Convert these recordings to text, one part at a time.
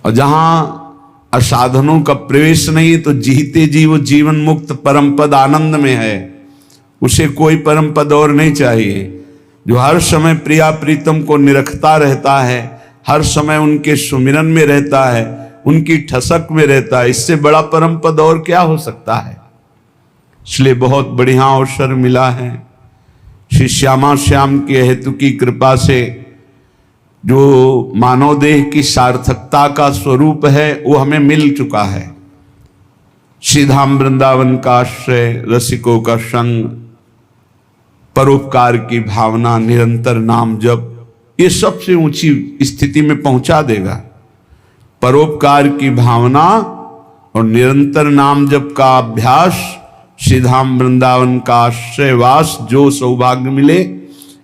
और जहां असाधनों का प्रवेश नहीं तो जीते जी वो जीवन मुक्त परम पद आनंद में है, उसे कोई परम पद और नहीं चाहिए। जो हर समय प्रिया प्रीतम को निरखता रहता है, हर समय उनके सुमिरन में रहता है, उनकी ठसक में रहता है, इससे बड़ा परम पद और क्या हो सकता है। इसलिए बहुत बढ़िया अवसर मिला है। श्री श्यामा श्याम के हेतु की कृपा से जो मानव देह की सार्थकता का स्वरूप है वो हमें मिल चुका है। श्रीधाम वृंदावन का आश्रय, रसिकों का संग, परोपकार की भावना, निरंतर नाम जप, ये सबसे ऊंची स्थिति में पहुंचा देगा। परोपकार की भावना और निरंतर नाम जप का अभ्यास, श्रीधाम वृंदावन का आश्रयवास, जो सौभाग्य मिले,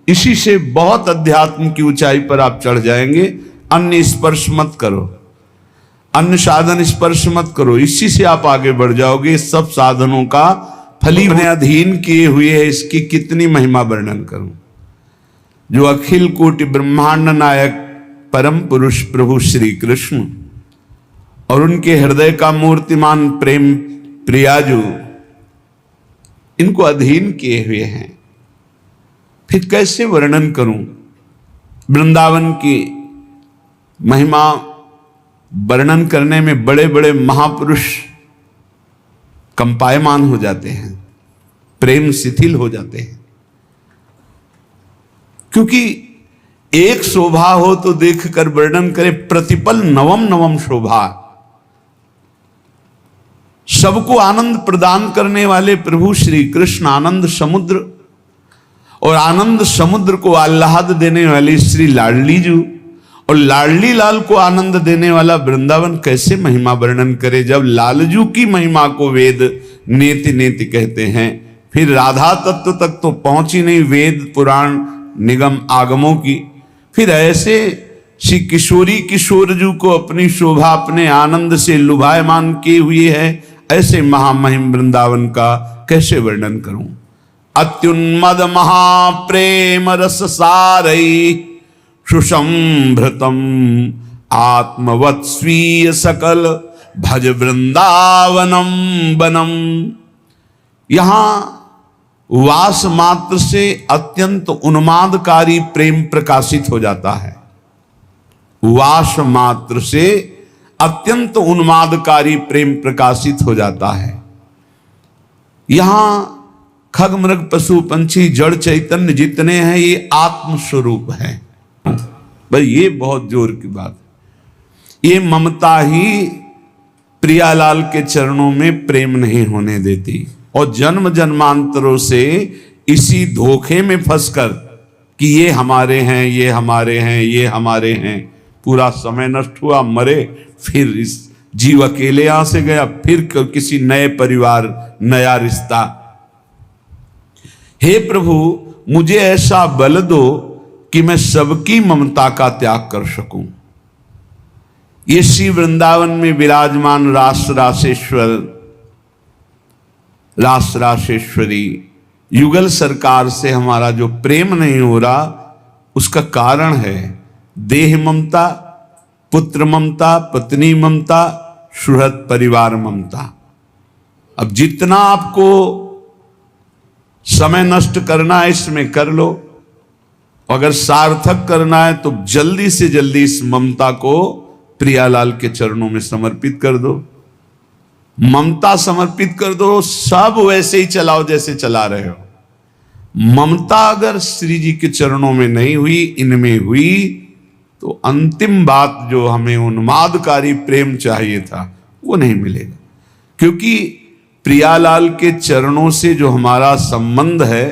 इसी से बहुत अध्यात्म की ऊंचाई पर आप चढ़ जाएंगे। अन्य स्पर्श मत करो, अन्य साधन स्पर्श मत करो, इसी से आप आगे बढ़ जाओगे। सब साधनों का फली अपने अधीन किए हुए है, इसकी कितनी महिमा वर्णन करूं। जो अखिल कोटि ब्रह्मांड नायक परम पुरुष प्रभु श्री कृष्ण और उनके हृदय का मूर्तिमान प्रेम प्रियाजू, इनको अधीन किए हुए हैं, फिर कैसे वर्णन करूं। वृंदावन की महिमा वर्णन करने में बड़े बड़े महापुरुष कंपायमान हो जाते हैं, प्रेम शिथिल हो जाते हैं। क्योंकि एक शोभा हो तो देखकर वर्णन करे, प्रतिपल नवम नवम शोभा। सबको आनंद प्रदान करने वाले प्रभु श्री कृष्ण आनंद समुद्र, और आनंद समुद्र को आह्लाद देने वाली श्री लाडली जू, और लाडली लाल को आनंद देने वाला वृंदावन, कैसे महिमा वर्णन करे। जब लालजू की महिमा को वेद नेति नेति कहते हैं, फिर राधा तत्व तक तो पहुंची नहीं, वेद पुराण निगम आगमों की, फिर ऐसे श्री किशोरी किशोरजू को अपनी शोभा अपने आनंद से लुभायमान किए हुए है। ऐसे महामहिम वृंदावन का कैसे वर्णन करूं। अत्युन्मद महाप्रेम रस सारई सुसंभृतम आत्मवत् स्वीय सकल भज वृंदावनम बनम। यहां वास मात्र से अत्यंत उन्मादकारी प्रेम प्रकाशित हो जाता है। वास मात्र से अत्यंत उन्मादकारी प्रेम प्रकाशित हो जाता है। यहां खग मृग पशु पंछी जड़ चैतन्य जितने हैं ये आत्मस्वरूप है। भाई ये बहुत जोर की बात है। ये ममता ही प्रियालाल के चरणों में प्रेम नहीं होने देती, और जन्म जन्मांतरों से इसी धोखे में फंसकर कि ये हमारे हैं, ये हमारे हैं, ये हमारे हैं, पूरा समय नष्ट हुआ, मरे, फिर इस जीव अकेले यहां से गया, फिर किसी नए परिवार, नया रिश्ता। हे प्रभु मुझे ऐसा बल दो कि मैं सबकी ममता का त्याग कर सकूं। ये श्री वृंदावन में विराजमान रास रासेश्वर, रास रासेश्वरी युगल सरकार से हमारा जो प्रेम नहीं हो रहा, उसका कारण है देह ममता, पुत्र ममता, पत्नी ममता, सुहृद परिवार ममता। अब जितना आपको समय नष्ट करना है इसमें कर लो, अगर सार्थक करना है तो जल्दी से जल्दी इस ममता को प्रियालाल के चरणों में समर्पित कर दो। ममता समर्पित कर दो, सब वैसे ही चलाओ जैसे चला रहे हो। ममता अगर श्री जी के चरणों में नहीं हुई, इनमें हुई, तो अंतिम बात जो हमें उन्मादकारी प्रेम चाहिए था वो नहीं मिलेगा। क्योंकि प्रियालाल के चरणों से जो हमारा संबंध है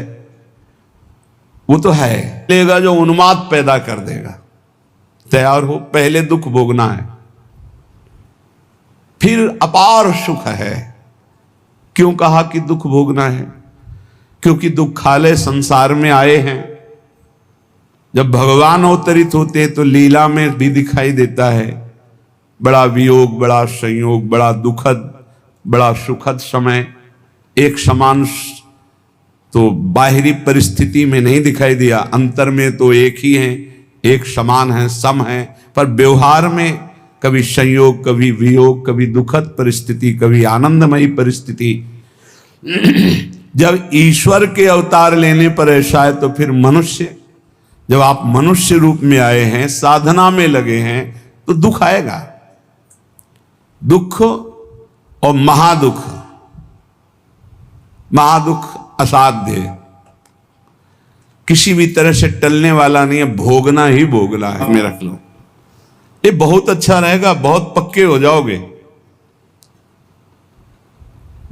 वो तो है लेगा जो उन्माद पैदा कर देगा। तैयार हो, पहले दुख भोगना है, फिर अपार सुख है। क्यों कहा कि दुख भोगना है? क्योंकि दुखालय संसार में आए हैं। जब भगवान अवतरित होते हैं तो लीला में भी दिखाई देता है बड़ा वियोग, बड़ा संयोग, बड़ा दुखद, बड़ा सुखद समय। एक समान तो बाहरी परिस्थिति में नहीं दिखाई दिया, अंतर में तो एक ही हैं, एक समान है, सम है, पर व्यवहार में कभी संयोग, कभी वियोग, कभी दुखद परिस्थिति, कभी आनंदमयी परिस्थिति। जब ईश्वर के अवतार लेने पर ऐसा है तो फिर मनुष्य, जब आप मनुष्य रूप में आए हैं, साधना में लगे हैं, तो दुख आएगा। दुख और महादुख, महादुख असाध्य, किसी भी तरह से टलने वाला नहीं है, भोगना ही भोगना है। में रख लो, ये बहुत अच्छा रहेगा, बहुत पक्के हो जाओगे।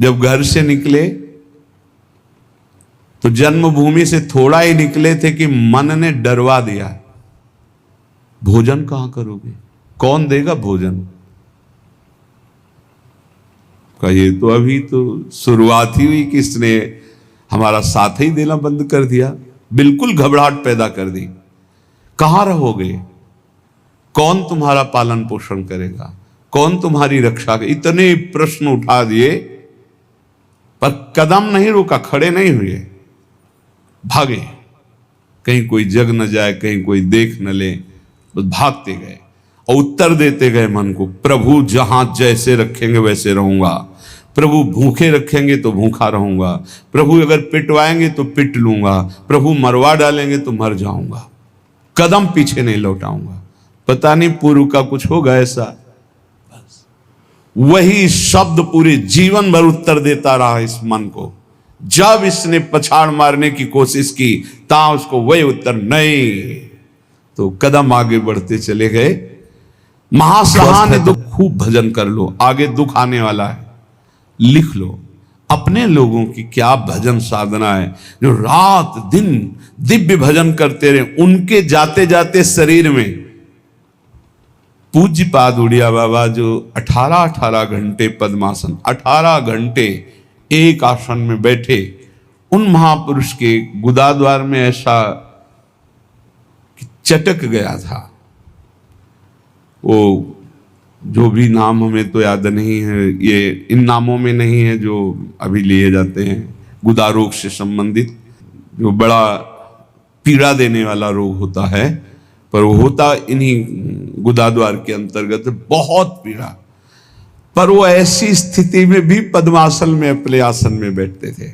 जब घर से निकले तो जन्मभूमि से थोड़ा ही निकले थे कि मन ने डरवा दिया, भोजन कहां करोगे, कौन देगा भोजन का। ये तो अभी तो शुरुआत ही हुई कि इसने हमारा साथ ही देना बंद कर दिया, बिल्कुल घबराहट पैदा कर दी। कहां रहोगे, कौन तुम्हारा पालन पोषण करेगा, कौन तुम्हारी रक्षा करेगा, इतने प्रश्न उठा दिए, पर कदम नहीं रुका, खड़े नहीं हुए, भागे। कहीं कोई जग न जाए, कहीं कोई देख न ले, बस भागते गए और उत्तर देते गए मन को, प्रभु जहां जैसे रखेंगे वैसे रहूंगा, प्रभु भूखे रखेंगे तो भूखा रहूंगा, प्रभु अगर पिटवाएंगे तो पिट लूंगा, प्रभु मरवा डालेंगे तो मर जाऊंगा, कदम पीछे नहीं लौटाऊंगा। पता नहीं पूर्व का कुछ होगा ऐसा। बस वही शब्द पूरे जीवन भर उत्तर देता रहा इस मन को। जब इसने पछाड़ मारने की कोशिश की, ता उसको वही उत्तर नहीं, तो कदम आगे बढ़ते चले गए। महासहान दुख, खूब भजन कर लो, आगे दुख आने वाला है। लिख लो अपने लोगों की क्या भजन साधना है, जो रात दिन दिव्य भजन करते रहे। उनके जाते जाते शरीर में पूज्य पाद उड़िया बाबा जो 18 घंटे पद्मासन, 18 घंटे एक आसन में बैठे, उन महापुरुष के गुदाद्वार में ऐसा चटक गया था। वो जो भी नाम हमें तो याद नहीं है, ये इन नामों में नहीं है जो अभी लिए जाते हैं, गुदा रोग से संबंधित, जो बड़ा पीड़ा देने वाला रोग होता है, पर वो होता इन्हीं गुदाद्वार के अंतर्गत, बहुत पीड़ा। पर वो ऐसी स्थिति में भी पद्मासन में अपने आसन में बैठते थे,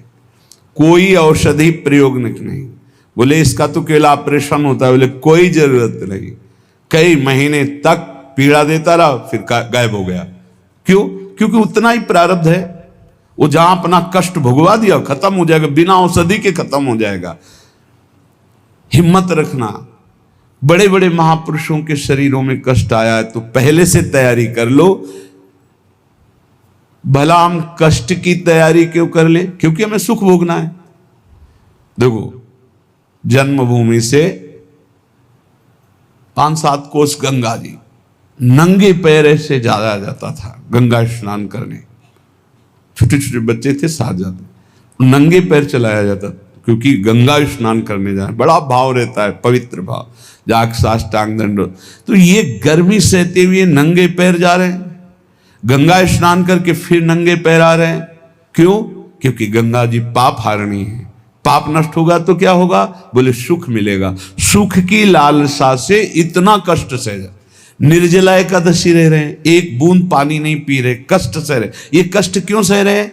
कोई औषधि प्रयोग नहीं। बोले इसका तो केवल ऑपरेशन होता है, बोले कोई जरूरत नहीं। कई महीने तक पीड़ा देता रहा, फिर गायब हो गया। क्यों? क्योंकि उतना ही प्रारब्ध है। वो जहां अपना कष्ट भुगवा दिया खत्म हो जाएगा, बिना औषधि के खत्म हो जाएगा। हिम्मत रखना। बड़े बड़े महापुरुषों के शरीरों में कष्ट आया है तो पहले से तैयारी कर लो। भला हम कष्ट की तैयारी क्यों कर ले? क्योंकि हमें सुख भोगना है। देखो, जन्मभूमि से 5-7 कोस गंगा जी, नंगे पैर से जाया जाता था गंगा स्नान करने। छोटे छोटे बच्चे थे, साथ जाते, नंगे पैर चलाया जाता, क्योंकि गंगा स्नान करने जाए, बड़ा भाव रहता है, पवित्र भाव, जाग साष्टांग दंडवत। तो ये गर्मी सहते हुए नंगे पैर जा रहे हैं, गंगा स्नान करके फिर नंगे पैर आ रहे हैं। क्यों? क्योंकि गंगा जी पाप हारणी है। पाप नष्ट होगा तो क्या होगा? बोले सुख मिलेगा। सुख की लालसा से इतना कष्ट सह जा। निर्जला एकादशी रह रहे हैं, एक बूंद पानी नहीं पी रहे, कष्ट सह रहे। ये कष्ट क्यों सह रहे?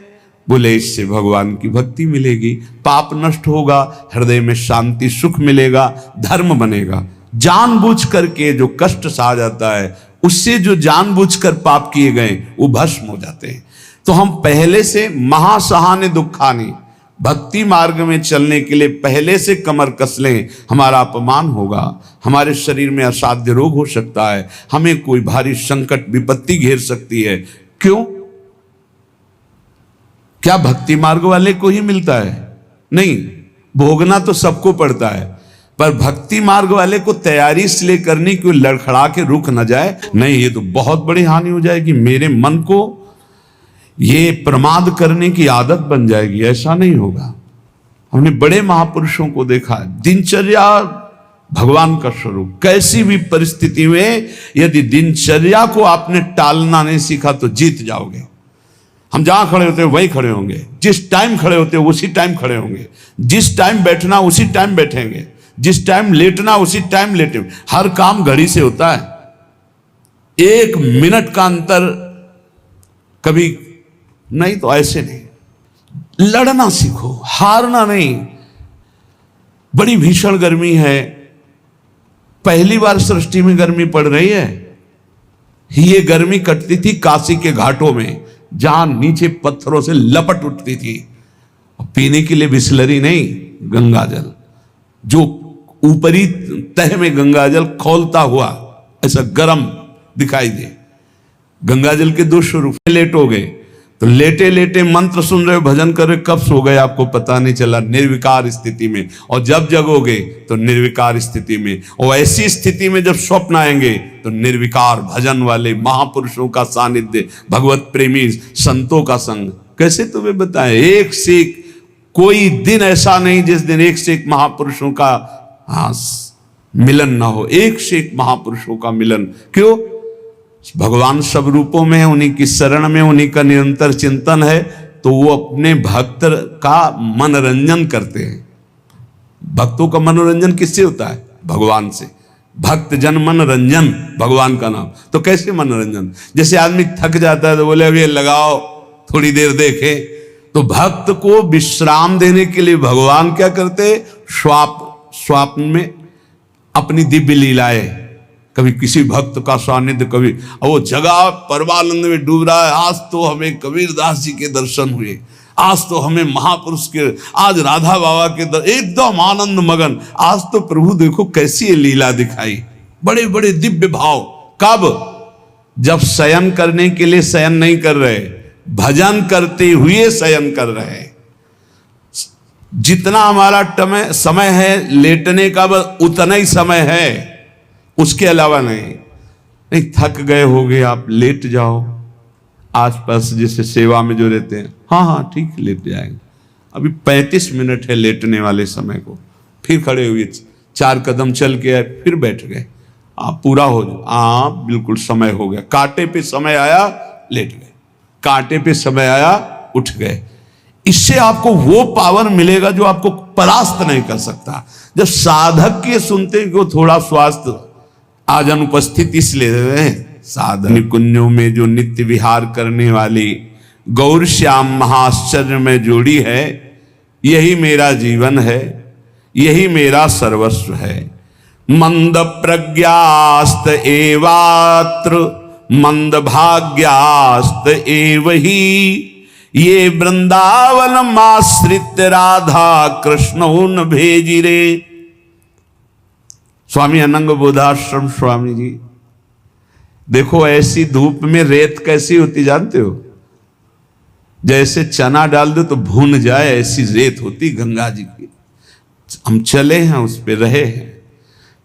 बोले इससे भगवान की भक्ति मिलेगी, पाप नष्ट होगा, हृदय में शांति सुख मिलेगा, धर्म बनेगा। जानबूझ करके जो कष्ट सहा जाता है, उससे जो जानबूझकर पाप किए गए वो भस्म हो जाते हैं। तो हम पहले से महासहाने दुखानी, भक्ति मार्ग में चलने के लिए पहले से कमर कस लें। हमारा अपमान होगा, हमारे शरीर में असाध्य रोग हो सकता है, हमें कोई भारी संकट विपत्ति घेर सकती है। क्यों? क्या भक्ति मार्ग वाले को ही मिलता है? नहीं, भोगना तो सबको पड़ता है, पर भक्ति मार्ग वाले को तैयारी इसलिए करनी कि लड़खड़ा के रुक न जाए। नहीं, ये तो बहुत बड़ी हानि हो जाएगी, मेरे मन को ये प्रमाद करने की आदत बन जाएगी। ऐसा नहीं होगा। हमने बड़े महापुरुषों को देखा, दिनचर्या भगवान का स्वरूप। कैसी भी परिस्थिति में यदि दिनचर्या को आपने टालना नहीं सीखा तो जीत जाओगे। हम जहां खड़े होते हैं वहीं खड़े होंगे, जिस टाइम खड़े होते हैं उसी टाइम खड़े होंगे, जिस टाइम बैठना उसी टाइम बैठेंगे, जिस टाइम लेटना उसी टाइम लेटेंगे। हर काम घड़ी से होता है। 1 मिनट का अंतर कभी नहीं, तो ऐसे नहीं। लड़ना सीखो, हारना नहीं। बड़ी भीषण गर्मी है, पहली बार सृष्टि में गर्मी पड़ रही है। ये गर्मी कटती थी काशी के घाटों में, जहां नीचे पत्थरों से लपट उठती थी। पीने के लिए बिस्लरी नहीं, गंगा जल, जो ऊपरी तह में गंगा जल खौलता हुआ ऐसा गर्म दिखाई दे। गंगा जल के 2 स्वरूप। लेटोगे तो लेटे लेटे मंत्र सुन रहे हो, भजन कर रहे, कब सो गए आपको पता नहीं चला, निर्विकार स्थिति में। और जब जगोगे तो निर्विकार स्थिति में। और ऐसी स्थिति में जब स्वप्न आएंगे तो निर्विकार भजन वाले महापुरुषों का सानिध्य, भगवत प्रेमी संतों का संग। कैसे तुम्हें बताएं, एक से एक कोई दिन ऐसा नहीं जिस दिन एक से एक महापुरुषों का मिलन ना हो। एक से एक महापुरुषों का मिलन। क्यों? भगवान सब रूपों में है, उन्हीं की शरण में, उन्हीं का निरंतर चिंतन है, तो वो अपने भक्त का मनोरंजन करते हैं। भक्तों का मनोरंजन किससे होता है? भगवान से। भक्त जन मनोरंजन, भगवान का नाम। तो कैसे मनोरंजन? जैसे आदमी थक जाता है तो बोले अब ये लगाओ थोड़ी देर देखे। तो भक्त को विश्राम देने के लिए भगवान क्या करते? स्वप्न में अपनी दिव्य लीलाएं, कभी किसी भक्त का सानिध्य, कभी वो जगह परमानंद में डूब रहा है। आज तो हमें कबीरदास जी के दर्शन हुए, आज तो हमें महापुरुष के, आज राधा बाबा के एकदम आनंद मगन। आज तो प्रभु देखो कैसी लीला दिखाई, बड़े बड़े दिव्य भाव। कब? जब शयन करने के लिए शयन नहीं कर रहे, भजन करते हुए शयन कर रहे। जितना हमारा समय है लेटने का, बस उतना ही समय है, उसके अलावा नहीं। थक गए होगे आप, लेट जाओ। आसपास जैसे सेवा में जो रहते हैं, हाँ ठीक, लेट जाएंगे। अभी 35 मिनट है लेटने वाले समय को। फिर खड़े हुए 4 कदम चल के आए, फिर बैठ गए। आप पूरा हो जाओ, बिल्कुल समय हो गया। कांटे पे समय आया, लेट गए। कांटे पे समय आया, उठ गए। इससे आपको वो पावर मिलेगा जो आपको परास्त नहीं कर सकता। जब साधक के सुनते हैं कि थोड़ा स्वास्थ्य आज अनुपस्थित इसलिए, साधन कुंजों में जो नित्य विहार करने वाली गौर श्याम महाश्चर्य में जोड़ी है, यही मेरा जीवन है, यही मेरा सर्वस्व है। मंद प्रज्ञास्त एवात्र मंद भाग्यास्त एव ही, ये वृंदावन माश्रित राधा कृष्ण न भेजी रे। स्वामी अनंग बोधाश्रम स्वामी जी, देखो ऐसी धूप में रेत कैसी होती जानते हो? जैसे चना डाल दो तो भून जाए, ऐसी रेत होती गंगा जी की। हम चले हैं, उस पे रहे हैं,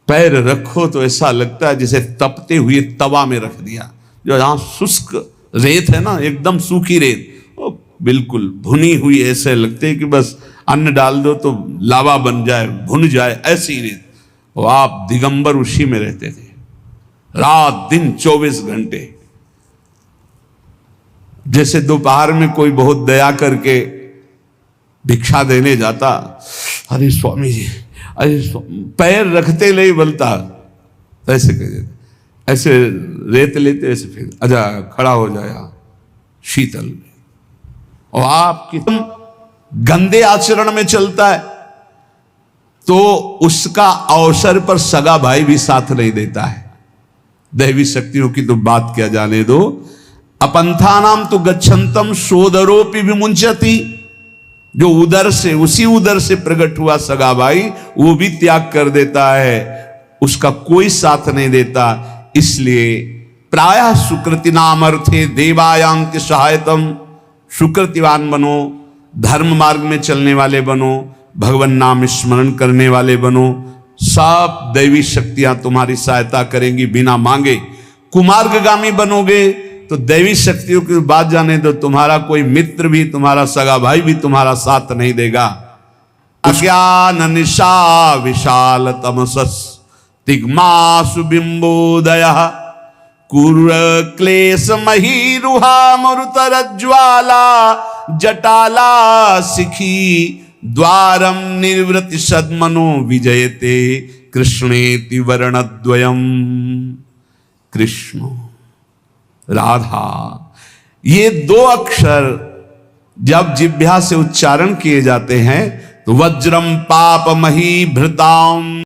पैर रखो तो ऐसा लगता है जैसे तपते हुए तवा में रख दिया। जो यहाँ शुष्क रेत है ना, एकदम सूखी रेत, वो बिल्कुल भुनी हुई, ऐसे लगते है कि बस अन्न डाल दो तो लावा बन जाए, भुन जाए, ऐसी रेत। और आप दिगंबर उसी में रहते थे, रात दिन 24 घंटे। जैसे दोपहर में कोई बहुत दया करके भिक्षा देने जाता, अरे स्वामी जी, अरे पैर रखते नहीं बोलता, तो ऐसे कह देते, ऐसे रेत लेते, ऐसे फिर अच्छा खड़ा हो जाया शीतल में। और आप कितने गंदे आचरण में चलता है तो उसका अवसर पर सगा भाई भी साथ नहीं देता है। दैवी शक्तियों की तो बात क्या जाने दो। अपंथानाम तो गच्छन्तम सोदरोपि विमुंचति, जो उदर से, उसी उदर से प्रकट हुआ सगा भाई, वो भी त्याग कर देता है, उसका कोई साथ नहीं देता। इसलिए प्रायः सुकृति नाम अर्थे देवायांति सहायतम, सुकृतिवान बनो, धर्म मार्ग में चलने वाले बनो, भगवान नाम स्मरण करने वाले बनो, सब दैवी शक्तियां तुम्हारी सहायता करेंगी बिना मांगे। कुमार्गगामी बनोगे तो दैवी शक्तियों की बात जाने दो, तुम्हारा कोई मित्र भी, तुम्हारा सगा भाई भी तुम्हारा साथ नहीं देगा। अज्ञान निशा विशाल तमसस तिग्मासु बिंबोदय कुर क्लेश महीरुहा मरुतर ज्वाला जटाला सिखी द्वारम निर्वृति सद्मनो विजयते कृष्णेति वर्णद्वयम्। कृष्ण राधा। ये दो अक्षर जब जिह्वा से उच्चारण किए जाते हैं तो वज्रम पाप मही भृताम